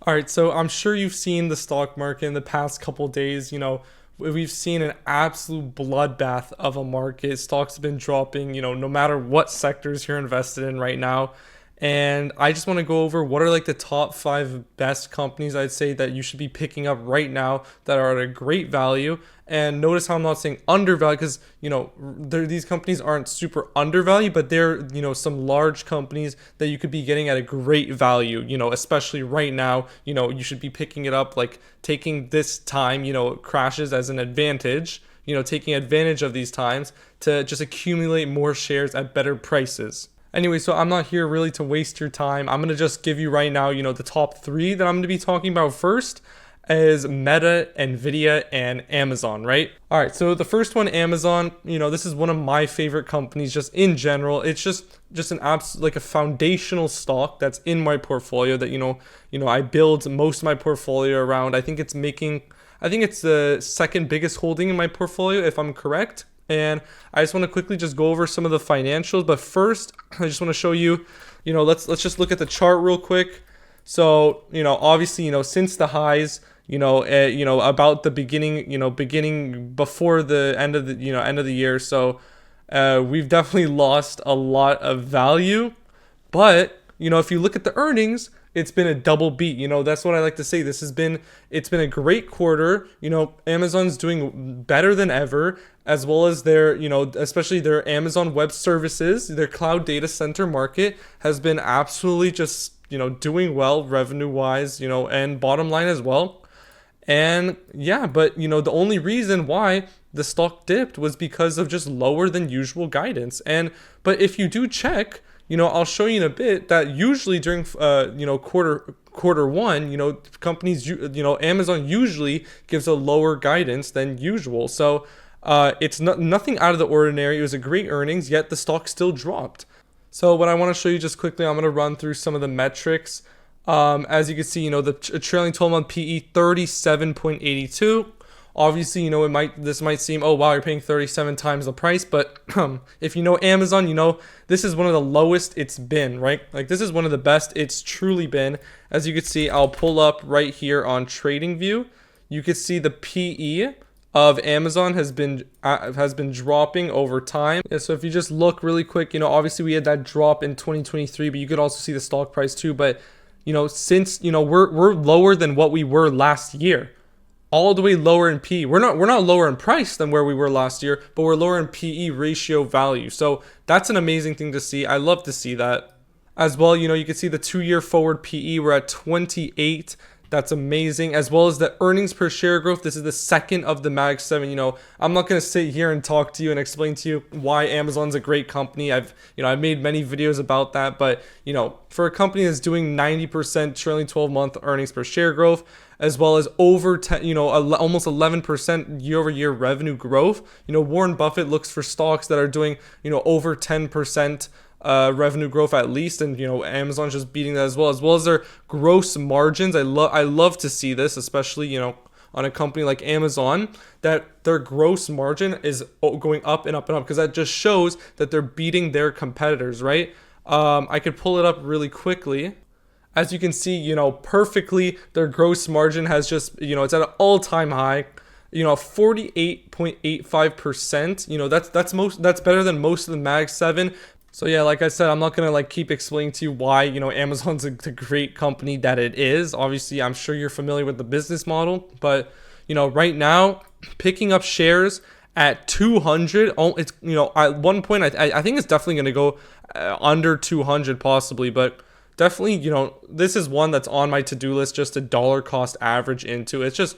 All right, so I'm sure you've seen the stock market in the past couple days. We've seen an absolute bloodbath of a market. Stocks have been dropping, no matter what sectors you're invested in right now. And I just want to go over what are like the top five best companies I'd say that you should be picking up right now that are at a great value. And notice how I'm not saying undervalued because, these companies aren't super undervalued, but they're, some large companies that you could be getting at a great value, especially right now. You should be picking it up, like taking this time, crashes as an advantage, taking advantage of these times to just accumulate more shares at better prices. Anyway, so I'm not here really to waste your time. I'm going to just give you right now, the top three that I'm going to be talking about first is Meta, NVDA, and Amazon, right? All right, so the first one, Amazon, this is one of my favorite companies just in general. It's just an absolute, like a foundational stock that's in my portfolio that, I build most of my portfolio around. I think it's the second biggest holding in my portfolio, if I'm correct. And I just want to quickly just go over some of the financials. But first, I just want to show you, let's just look at the chart real quick. So, obviously, since the highs, about the beginning before the end of the year. So, we've definitely lost a lot of value. But, if you look at the earnings, it's been a double beat. That's what I like to say. It's been a great quarter. Amazon's doing better than ever, as well as their, especially their Amazon Web Services, their cloud data center market has been absolutely just, doing well revenue wise, and bottom line as well. And yeah, but the only reason why the stock dipped was because of just lower than usual guidance. But if you do check, I'll show you in a bit that usually during quarter one, companies, Amazon usually gives a lower guidance than usual. So it's nothing out of the ordinary. It was a great earnings, yet the stock still dropped. So what I want to show you just quickly, I'm going to run through some of the metrics. As you can see, the trailing 12-month PE 37.82. Obviously, this might seem, oh wow, you're paying 37 times the price, but if you know Amazon, this is one of the lowest it's been, right? Like this is one of the best it's truly been. As you can see, I'll pull up right here on TradingView. You can see the PE of Amazon has been dropping over time. Yeah, so if you just look really quick, obviously we had that drop in 2023, but you could also see the stock price too. But since we're lower than what we were last year, all the way lower in PE. We're not lower in price than where we were last year, but we're lower in PE ratio value. So that's an amazing thing to see. I love to see that as well. You can see the 2-year forward PE. We're at 28. That's amazing, as well as the earnings per share growth. This is the second of the Mag 7. I'm not going to sit here and talk to you and explain to you why Amazon's a great company. I've made many videos about that, but for a company that's doing 90% trailing 12-month earnings per share growth, as well as over 10, almost 11% year-over-year revenue growth. Warren Buffett looks for stocks that are doing, over 10% revenue growth at least, and Amazon's just beating that as well as their gross margins. I love to see this, especially on a company like Amazon, that their gross margin is going up and up and up, because that just shows that they're beating their competitors, right? I could pull it up really quickly. As you can see, perfectly, their gross margin has just, it's at an all-time high. 48.85%. That's better than most of the Mag 7. So yeah, like I said, I'm not gonna keep explaining to you why Amazon's the great company that it is. Obviously, I'm sure you're familiar with the business model, but right now, picking up shares at 200, it's at one point I think it's definitely gonna go under 200 possibly, but definitely this is one that's on my to-do list just to dollar cost average into. It's just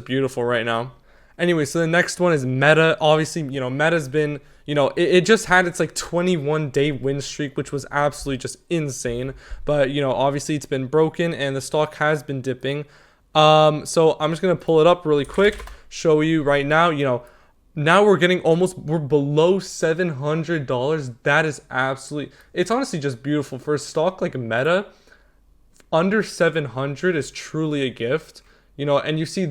beautiful right now. Anyway, so the next one is Meta. Obviously, Meta's been, it just had its 21-day win streak, which was absolutely just insane. But, obviously it's been broken and the stock has been dipping. So I'm just going to pull it up really quick, show you right now, now we're below $700. That is it's honestly just beautiful. For a stock like Meta, under 700 is truly a gift. And you see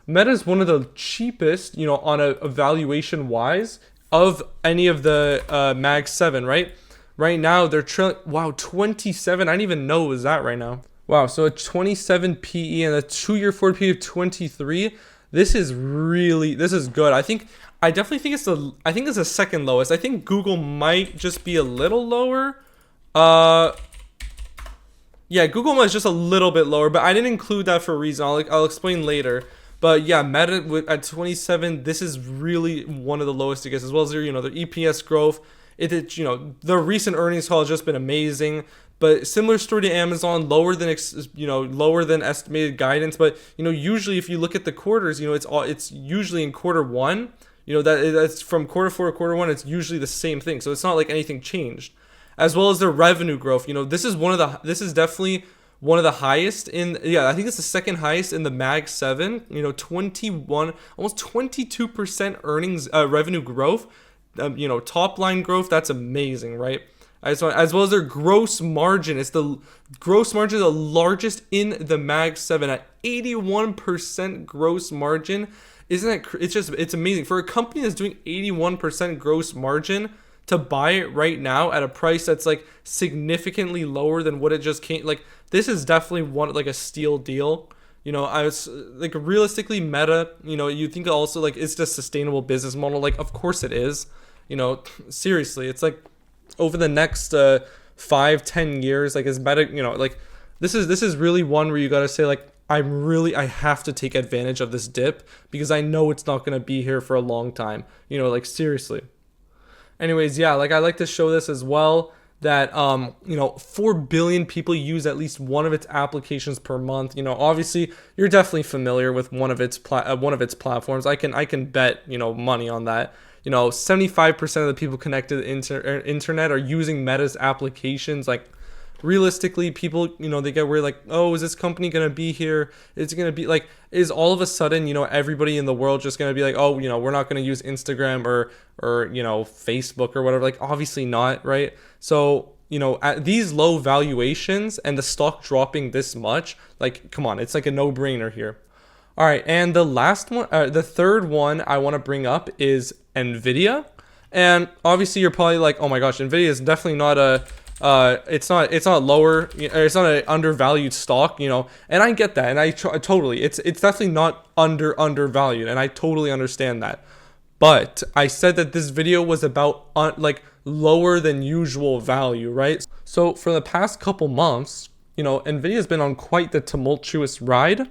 Meta is one of the cheapest, on a valuation wise of any of the Mag 7, right? Right now they're trailing, wow, 27. I didn't even know it was that right now. Wow, so a 27 PE and a 2-year forward PE of 23. This is good. I definitely think it's the second lowest. I think Google might just be a little lower. Uh yeah, Google might just a little bit lower, but I didn't include that for a reason. I'll explain later. But yeah, Meta at 27, this is really one of the lowest it gets, as well as their EPS growth. The recent earnings call has just been amazing. But similar story to Amazon, lower than estimated guidance. But usually if you look at the quarters, it's usually in quarter one. That's from quarter four to quarter one. It's usually the same thing. So it's not like anything changed. As well as their revenue growth. This is definitely one of the highest I think it's the second highest in the Mag 7. 21, almost 22% earnings revenue growth. Top line growth. That's amazing, right? As well as their gross margin. It's the gross margin the largest in the Mag 7 at 81% gross margin. Isn't that? It's amazing for a company that's doing 81% gross margin to buy it right now at a price that's like significantly lower than what it just came. Like this is definitely like a steal deal. I was like realistically Meta. You think also like it's just sustainable business model. Like of course it is. Seriously, it's like over the next 5-10 years, like is Meta. Like this is really one where you gotta say like I have to take advantage of this dip because I know it's not gonna be here for a long time. Like seriously. Anyways, yeah, like I like to show this as well that 4 billion people use at least one of its applications per month. Obviously you're definitely familiar with one of its platforms. I can bet money on that. 75% of the people connected to the internet are using Meta's applications. Like realistically, people they get worried like, oh, is this company gonna be here? It's gonna be like, is all of a sudden everybody in the world just gonna be like, oh, we're not gonna use Instagram or Facebook or whatever? Like obviously not, right? So at these low valuations and the stock dropping this much, like come on, it's like a no-brainer here. All right, and the third one I want to bring up is NVDA, and obviously you're probably like, oh my gosh, NVIDIA is definitely not it's not lower, it's not an undervalued stock, and I get that, and I totally, it's definitely not undervalued, and I totally understand that. But I said that this video was about like lower than usual value, right? So for the past couple months, NVIDIA has been on quite the tumultuous ride,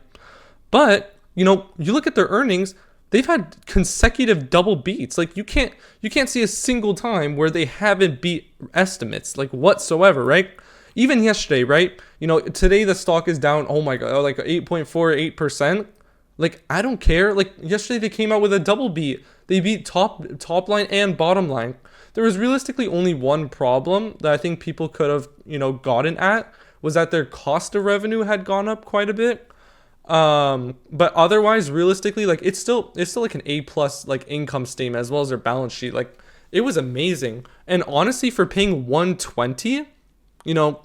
but you look at their earnings. They've had consecutive double beats. Like you can't see a single time where they haven't beat estimates like whatsoever, right? Even yesterday, right? Today the stock is down, oh my god, like 8.48%. Like I don't care. Like yesterday they came out with a double beat. They beat top line and bottom line. There was realistically only one problem that I think people could have, gotten at, was that their cost of revenue had gone up quite a bit. But otherwise, realistically, like it's still like an A+ like income statement as well as their balance sheet. Like it was amazing. And honestly, for paying 120,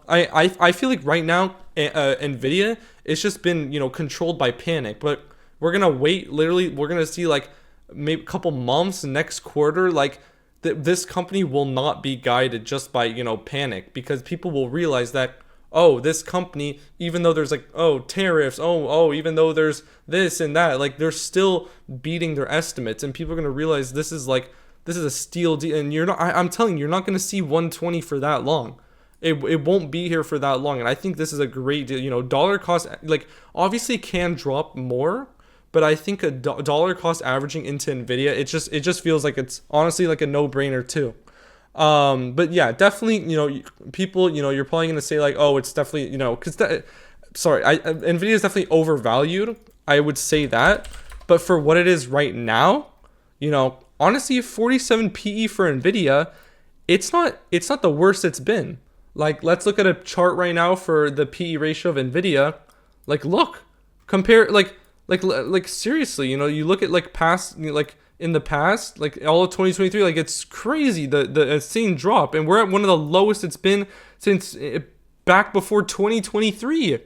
I feel like right now NVIDIA, it's just been controlled by panic. But we're gonna wait. Literally, we're gonna see like maybe a couple months next quarter, like this company will not be guided just by panic, because people will realize that, oh, this company, even though there's like, oh, tariffs, even though there's this and that, like they're still beating their estimates, and people are gonna realize this is a steal deal, and I'm telling you, you're not gonna see 120 for that long. It won't be here for that long, and I think this is a great deal. Dollar cost, like obviously can drop more, but I think a dollar cost averaging into NVIDIA, it just feels like it's honestly like a no-brainer too. But yeah, definitely, people, you're probably going to say like, oh, it's definitely, NVIDIA is definitely overvalued. I would say that, but for what it is right now, honestly, 47 PE for NVIDIA, it's not the worst it's been. Like, let's look at a chart right now for the PE ratio of NVIDIA. Like, look, compare, like seriously, you look at like past, like in the past, like all of 2023, like it's crazy the insane drop, and we're at one of the lowest it's been since back before 2023.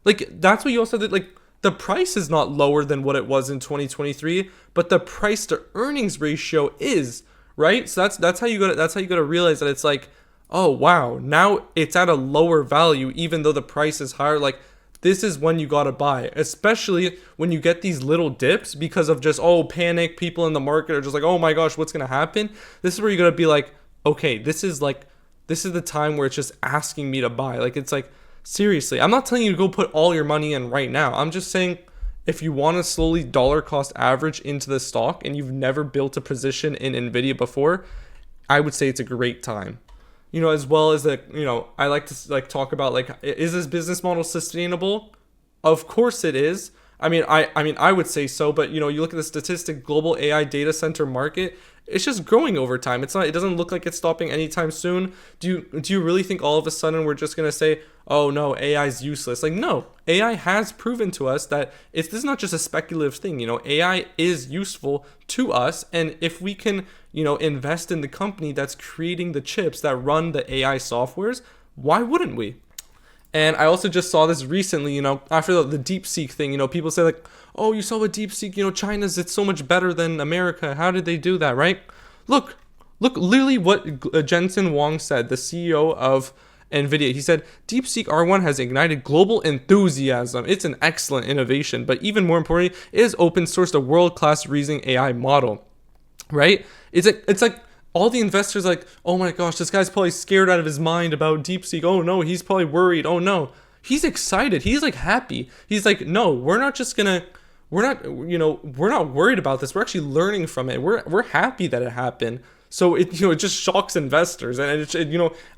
Like that's what you also did. Like the price is not lower than what it was in 2023, but the price to earnings ratio is, right? So that's how you gotta realize that it's like, oh wow, now it's at a lower value even though the price is higher. Like, this is when you gotta buy, especially when you get these little dips because of just, oh, panic. People in the market are just like, oh my gosh, what's gonna happen? This is where you gotta be like, okay, this is the time where it's just asking me to buy. Like, it's like, seriously, I'm not telling you to go put all your money in right now. I'm just saying, if you want to slowly dollar cost average into the stock and you've never built a position in NVIDIA before, I would say it's a great time. As well as that, I like to talk about, like, is this business model sustainable? Of course it is. I would say so, but you look at the statistic, global AI data center market, it's just growing over time. It doesn't look like it's stopping anytime soon. Do you really think all of a sudden we're just gonna say, oh no, AI is useless? Like, no, AI has proven to us that this is not just a speculative thing. AI is useful to us, and if we can, invest in the company that's creating the chips that run the AI softwares, why wouldn't we? And I also just saw this recently, after the DeepSeek thing, people say like, oh, you saw what DeepSeek, it's so much better than America. How did they do that, right? Look, literally what Jensen Huang said, the CEO of NVIDIA. He said, DeepSeek R1 has ignited global enthusiasm. It's an excellent innovation, but even more importantly, it has open sourced a world-class reasoning AI model, right? It's like, all the investors like, oh my gosh, this guy's probably scared out of his mind about DeepSeek. Oh no, he's probably worried. Oh no, he's excited. He's like happy. He's like, no, we're not worried about this. We're actually learning from it. We're happy that it happened. So it just shocks investors, and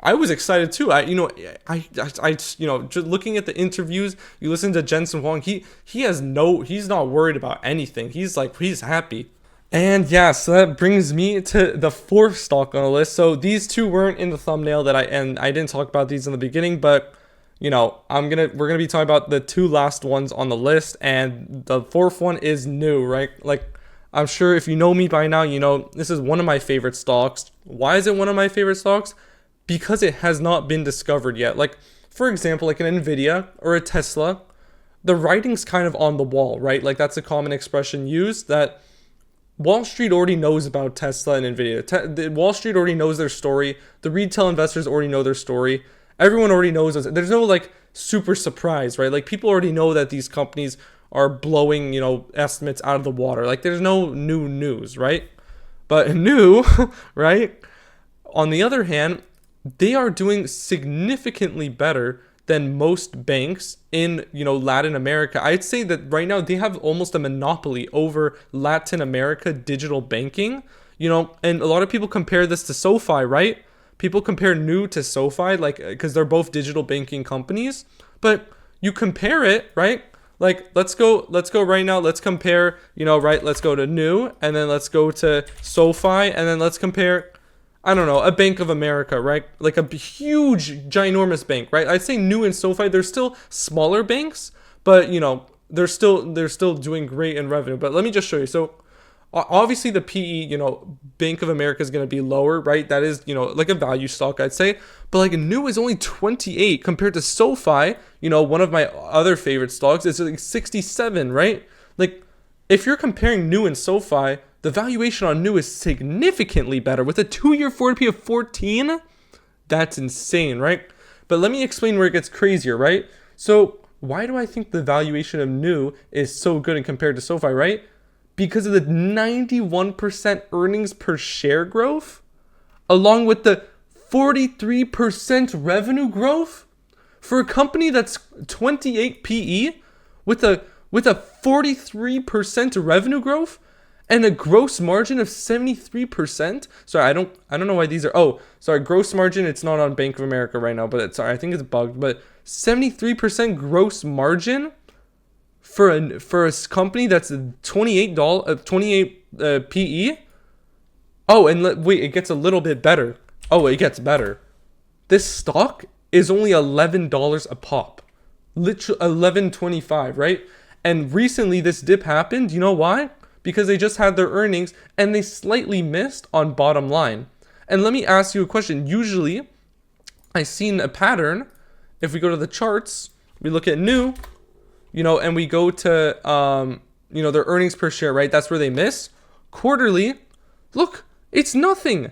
I was excited too. Just looking at the interviews, you listen to Jensen Huang. He's not worried about anything. He's happy. And yeah, so that brings me to the fourth stock on the list. So these two weren't in the thumbnail and I didn't talk about these in the beginning, but we're gonna be talking about the two last ones on the list, and the fourth one is new, right? Like, I'm sure if you know me by now, this is one of my favorite stocks. Why is it one of my favorite stocks? Because it has not been discovered yet. Like, for example, like an NVIDIA or a Tesla, the writing's kind of on the wall, right? Like, that's a common expression used, that Wall Street already knows about Tesla and NVIDIA. Wall Street already knows their story. The retail investors already know their story. Everyone already knows this. There's no super surprise, right? Like, people already know that these companies are blowing, estimates out of the water. Like, there's no new news, right? But new, right? On the other hand, they are doing significantly better than most banks in Latin America. I'd say that right now they have almost a monopoly over Latin America digital banking. And a lot of people compare this to SoFi, right? People compare New to SoFi, because they're both digital banking companies. But you compare it, right? Like, let's go right now. Let's compare, right? Let's go to New, and then let's go to SoFi, and then let's compare, I don't know, a Bank of America, right? Like a huge, ginormous bank, right? I'd say New and SoFi, they're still smaller banks, but they're still doing great in revenue. But let me just show you. So obviously the PE, Bank of America is going to be lower, right? That is, like a value stock, I'd say. But like New is only 28 compared to SoFi, one of my other favorite stocks, is like 67, right? Like, if you're comparing New and SoFi, the valuation on New is significantly better with a 2-year forward P of 14. That's insane, right? But let me explain where it gets crazier, right? So why do I think the valuation of New is so good and compared to SoFi, right? Because of the 91% earnings per share growth, along with the 43% revenue growth for a company that's 28 PE with a 43% revenue growth and a gross margin of 73%. Sorry, I don't know why these are. Oh, sorry, gross margin. It's not on Bank of America right now, but I think it's bugged. But 73% gross margin for a company that's $28 PE. Oh, and wait, it gets a little bit better. Oh, it gets better. This stock is only $11 a pop, literally $11.25, right? And recently this dip happened. You know why? Because they just had their earnings and they slightly missed on bottom line. And let me ask you a question. Usually, I've seen a pattern. If we go to the charts, we look at New, and we go to, their earnings per share, right? That's where they miss. Quarterly, look, it's nothing.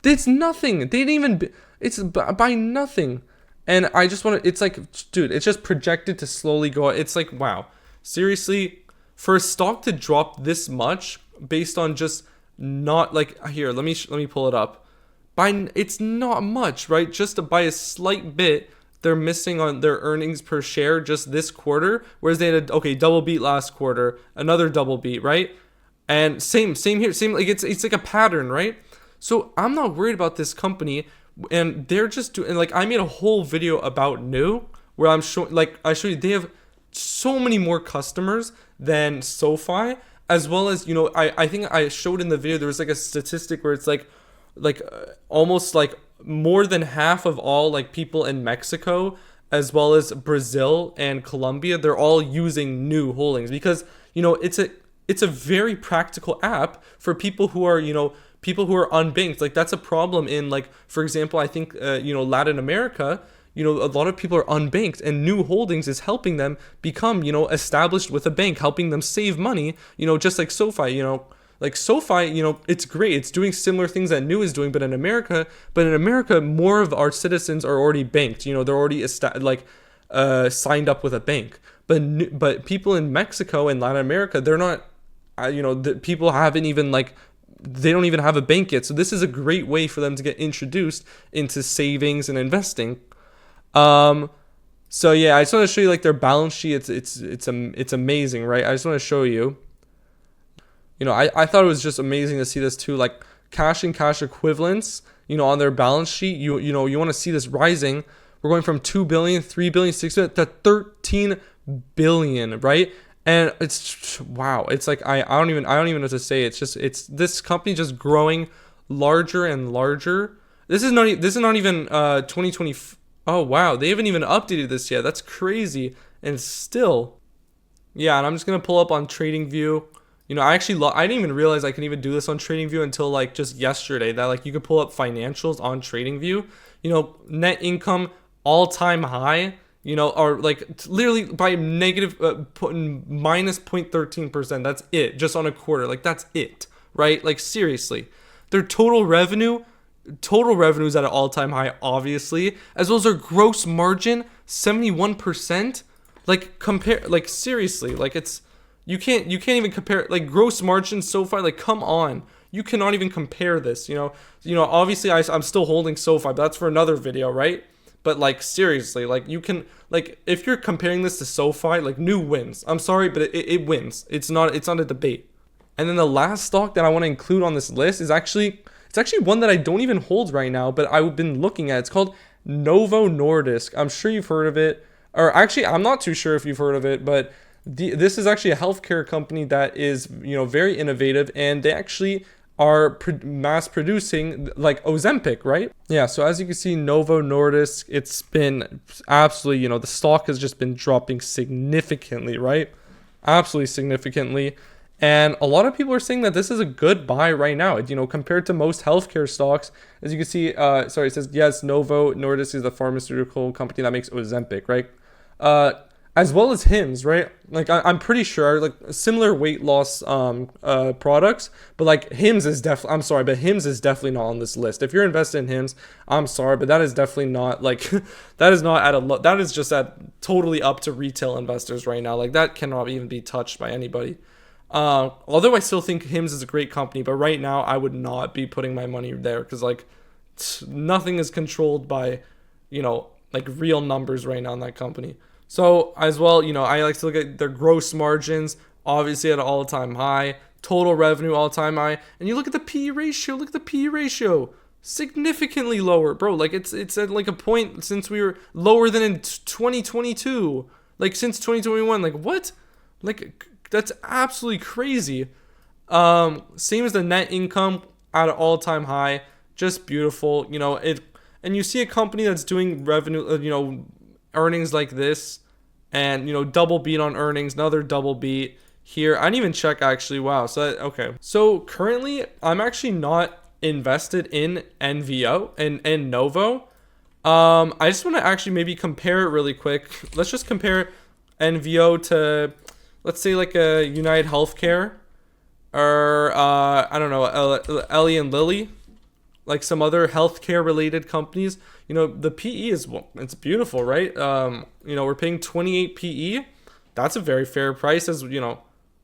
It's nothing. They didn't even, It's by nothing. And I just want to, it's like, dude, it's just projected to slowly go. It's like, wow, seriously, for a stock to drop this much based on just not like, here, let me pull it up. It's not much, right? Just by a slight bit, they're missing on their earnings per share just this quarter, whereas they had a, okay, double beat last quarter, another double beat, right? And same here, same, like it's like a pattern, right? So I'm not worried about this company, and they're just doing, like, I made a whole video about New where I'm showing, like, I show you they have so many more customers than SoFi, as well as, I think I showed in the video there was like a statistic where it's almost like more than half of all like people in Mexico, as well as Brazil and Colombia, they're all using New Holdings because it's a very practical app for people who are people who are unbanked. Like, that's a problem in, like, for example, I think Latin America. A lot of people are unbanked, and New Holdings is helping them become established with a bank, helping them save money, just like SoFi. Like SoFi, it's great. It's doing similar things that New is doing, but in America, more of our citizens are already banked. They're already signed up with a bank. But people in Mexico and Latin America, they're not. The people haven't even they don't even have a bank yet. So this is a great way for them to get introduced into savings and investing. So yeah, I just want to show you like their balance sheet. It's amazing, right? I just want to show you. I thought it was just amazing to see this too, like cash and cash equivalents, on their balance sheet. You want to see this rising. We're going from 2 billion, 3 billion, 6 billion to 13 billion, right? And it's wow. It's like I don't even know what to say. It's this company just growing larger and larger. This is not even 2020. Oh wow, they haven't even updated this yet. That's crazy. And still, yeah. And I'm just gonna pull up on TradingView. I didn't even realize I can even do this on TradingView until like just yesterday. That like you could pull up financials on TradingView. Net income all-time high. Or like literally by minus 0.13%. That's it, just on a quarter. Like, that's it, right? Like, seriously, their total revenue is at an all-time high, obviously, as well as their gross margin, 71%. Like, seriously, like, it's you can't even compare, like, gross margin so far. Like, come on. You cannot even compare this. Obviously I'm still holding SoFi, but that's for another video, right? But like, seriously, like, you can, like, if you're comparing this to SoFi, like, New wins. I'm sorry, but it wins. It's not a debate. And then the last stock that I want to include on this list is actually one that I don't even hold right now, but I've been looking at. It's called Novo Nordisk. I'm sure you've heard of it, or actually I'm not too sure if you've heard of it, but this is actually a healthcare company that is very innovative, and they actually are mass producing like Ozempic, right? Yeah, so as you can see, Novo Nordisk, it's been absolutely, the stock has just been dropping significantly, right? Absolutely significantly. And a lot of people are saying that this is a good buy right now, compared to most healthcare stocks. As you can see, it says, yes, Novo Nordisk is the pharmaceutical company that makes Ozempic, right? As well as Hims, right? Like, I'm pretty sure, like, similar weight loss products, but like Hims is definitely, I'm sorry, but Hims is definitely not on this list. If you're invested in Hims, I'm sorry, but that is definitely not, like, that is not that is just totally up to retail investors right now. Like, that cannot even be touched by anybody. Although I still think Hims is a great company, but right now I would not be putting my money there, because like nothing is controlled by, like, real numbers right now in that company. So as well, I like to look at their gross margins, obviously at an all-time high, total revenue all-time high, and you look at the PE ratio, significantly lower, bro. Like, it's at like a point since we were lower than in 2022, like since 2021. Like, what? Like, that's absolutely crazy. Same as the net income at an all-time high, just beautiful. And you see a company that's doing revenue, earnings like this, and double beat on earnings, another double beat here. I didn't even check, actually. Wow. Okay, so currently I'm actually not invested in NVO and Novo. I just want to actually maybe compare it really quick. Let's just compare NVO to, let's say, like a United Healthcare, or I don't know, Ellie and Lilly. like some other healthcare related companies, the PE is, well, it's beautiful, right? We're paying 28 PE. That's a very fair price, as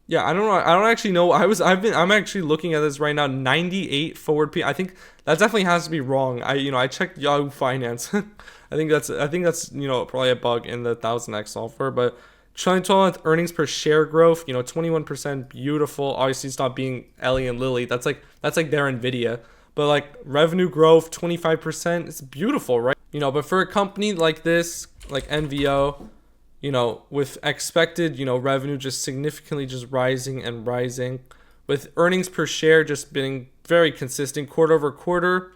yeah, I don't know. I don't actually know. I'm actually looking at this right now. 98 forward P. I think that definitely has to be wrong. I checked Yahoo Finance. I think that's probably a bug in the 1000X software. But trailing 12 month earnings per share growth, 21%, beautiful. Obviously, it's not being Ellie and Lilly. That's like their NVDA. But like revenue growth, 25%. It's beautiful, right? But for a company like this, like NVO, with expected, revenue just significantly just rising and rising, with earnings per share just being very consistent quarter over quarter,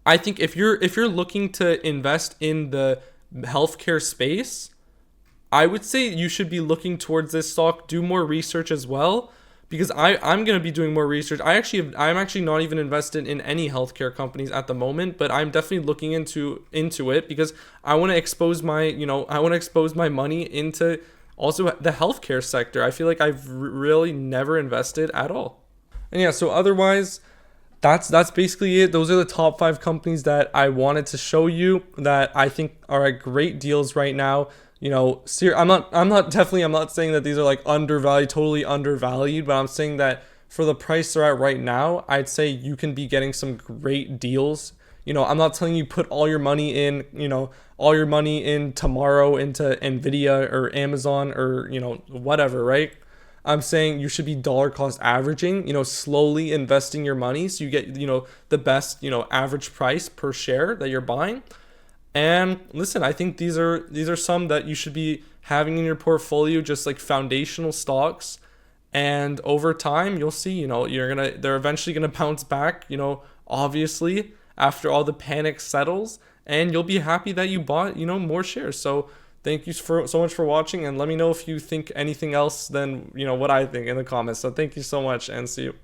I think if you're looking to invest in the healthcare space, I would say you should be looking towards this stock. Do more research as well, because I'm gonna be doing more research. I'm actually not even invested in any healthcare companies at the moment, but I'm definitely looking into it because I want to expose my money into also the healthcare sector. I feel like I've really never invested at all. And yeah, so otherwise, that's basically it. Those are the top 5 companies that I wanted to show you that I think are at great deals right now. I'm not saying that these are like undervalued, totally undervalued, but I'm saying that for the price they're at right now, I'd say you can be getting some great deals. I'm not telling you put all your money in tomorrow into NVIDIA or Amazon or, whatever, right? I'm saying you should be dollar cost averaging, slowly investing your money so you get, the best, average price per share that you're buying. And listen, I think these are some that you should be having in your portfolio, just like foundational stocks. And over time, you'll see, they're eventually gonna bounce back, obviously after all the panic settles, and you'll be happy that you bought, more shares. So thank you so much for watching, and let me know if you think anything else than what I think in the comments. So thank you so much, and see you.